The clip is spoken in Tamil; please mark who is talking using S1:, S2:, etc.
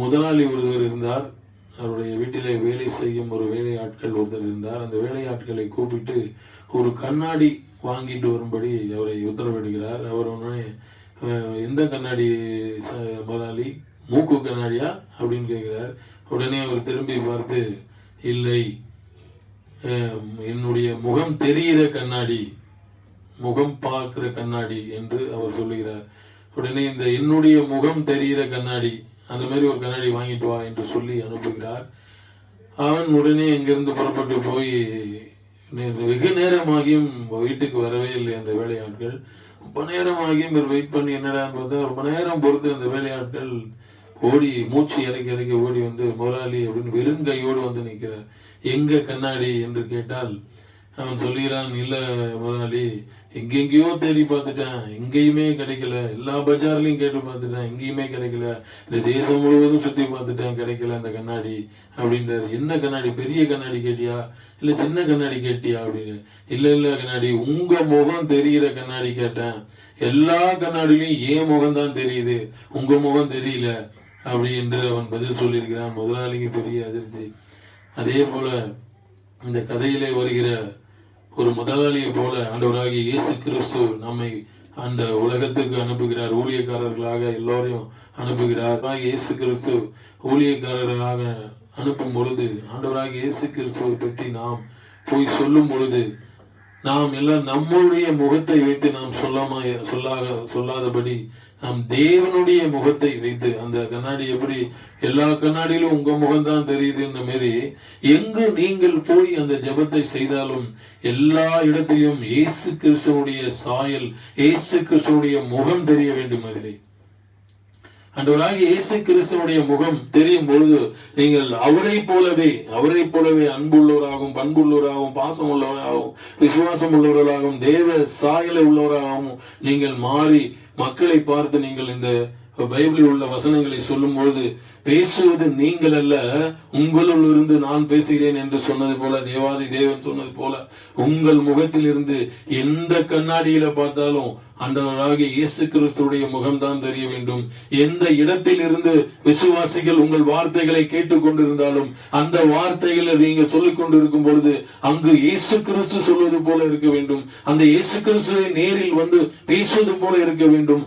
S1: முதலாளி ஒருவர் இருந்தார். அவருடைய வீட்டிலே வேலை செய்யும் ஒரு வேலை ஆட்கள் ஒருத்தர் இருந்தார். அந்த வேலை ஆட்களை கூப்பிட்டு ஒரு கண்ணாடி வாங்கிட்டு வரும்படி அவரை உத்தரவிடுகிறார். அவர் உடனே எந்த கண்ணாடி முதலாளி, மூக்கு கண்ணாடியா அப்படின்னு கேட்கிறார். உடனே அவர் திரும்பி பார்த்து, இல்லை, என்னுடைய முகம் தெரிகிற கண்ணாடி, முகம் பார்க்கிற கண்ணாடி என்று அவர் சொல்லுகிறார். உடனே இந்த என்னுடைய முகம் தெரிகிற கண்ணாடி, அந்த மாதிரி ஒரு கண்ணாடி வாங்கிட்டு வா என்று சொல்லி அனுப்புகிறார். அவன் உடனே இங்கிருந்து புறப்பட்டு போய் வெகு நேரமாகியும் வீட்டுக்கு வரவே இல்லை அந்த வேலையாட்கள். ரொம்ப நேரமாகியும் வெயிட் பண்ணி என்னடான்னு பார்த்தா ரொம்ப நேரம் பொறுத்து அந்த வேலையாட்கள் ஓடி மூச்சு இறக்கி ஓடி வந்து, முதலாளி அப்படின்னு வெறும் கையோடு வந்து நிற்கிறார். எங்க கண்ணாடி என்று கேட்டால் அவன் சொல்லுகிறான், இல்ல முதலாளி, எங்கெங்கேயோ தேடி பார்த்துட்டேன், எங்கேயுமே கிடைக்கல, எல்லா பஜார்லையும் கேட்டு பார்த்துட்டேன், எங்கேயுமே கிடைக்கல, இந்த தேசம் முழுவதும் சுத்தி பார்த்துட்டேன், கிடைக்கல அந்த கண்ணாடி அப்படின்றாரு. என்ன கண்ணாடி, பெரிய கண்ணாடி கேட்டியா இல்ல சின்ன கண்ணாடி கேட்டியா அப்படின்னு. இல்ல கண்ணாடி, உங்க முகம் தெரிகிற கண்ணாடி கேட்டேன், எல்லா கண்ணாடியிலையும் ஏன் முகம் தான் தெரியுது, உங்க முகம் தெரியல அப்படி என்று அவன் பதில் சொல்லியிருக்கிறான். முதலாளிக்கு பெரிய அதிர்ச்சி. அதே போல இந்த கதையிலே வருகிற ஒரு முதலாளியை போல ஆண்டவராகிய இயேசு கிறிஸ்து நம்மை அந்த உலகத்துக்கு அனுப்புகிறார். ஊழியக்காரர்களாக எல்லோரையும் அனுப்புகிறார். இயேசு கிறிஸ்து ஊழியக்காரர்களாக அனுப்பும் பொழுது, ஆண்டவராகிய இயேசு கிறிஸ்துவை பற்றி நாம் போய் சொல்லும் பொழுது, நாம் எல்லாம் நம்முடைய முகத்தை வைத்து நாம் சொல்லாதபடி நாம் தேவனுடைய முகத்தை வைத்து, அந்த கண்ணாடி எப்படி எல்லா கண்ணாடியிலும் உங்க முகம் தான் தெரியுதுன்ற மாரி, எங்கு நீங்கள் போய் அந்த ஜெபத்தை செய்தாலும் எல்லா இடத்திலும் இயேசு கிறிஸ்துவுடைய சாயல், இயேசு கிறிஸ்துவுடைய முகம் தெரிய வேண்டும். அதிலே ஆண்டவராகிய இயேசு கிறிஸ்துவுடைய முகம் தெரியும் பொழுது நீங்கள் அவரை போலவே அன்புள்ளவராகவும், பண்புள்ளவராகவும், பாசம் உள்ளவராகவும், விசுவாசம் உள்ளவர்களாகவும், தேவ சாயலை உள்ளவராகவும் நீங்கள் மாறி மக்களை பார்த்து நீங்கள் இந்த பைபிளில் உள்ள வசனங்களை சொல்லும் பொழுது, பேசுவது நீங்கள் அல்ல, உங்களுள் இருந்து நான் பேசுகிறேன் என்று சொன்னது போல, தேவாதி தேவன் சொன்னது போல, உங்கள் முகத்தில் இருந்து எந்த கண்ணாடியில பார்த்தாலும் ஆண்டவராகிய இயேசு கிறிஸ்துடைய முகம்தான் தெரிய வேண்டும். எந்த இடத்தில் இருந்து விசுவாசிகள் உங்கள் வார்த்தைகளை கேட்டுக்கொண்டிருந்தாலும் அந்த வார்த்தைகளை நீங்க சொல்லிக் கொண்டிருக்கும் பொழுது அங்கு இயேசு கிறிஸ்து சொல்வது போல இருக்க வேண்டும். அந்த இயேசு கிறிஸ்துவை நேரில் வந்து பேசுவது போல இருக்க வேண்டும்.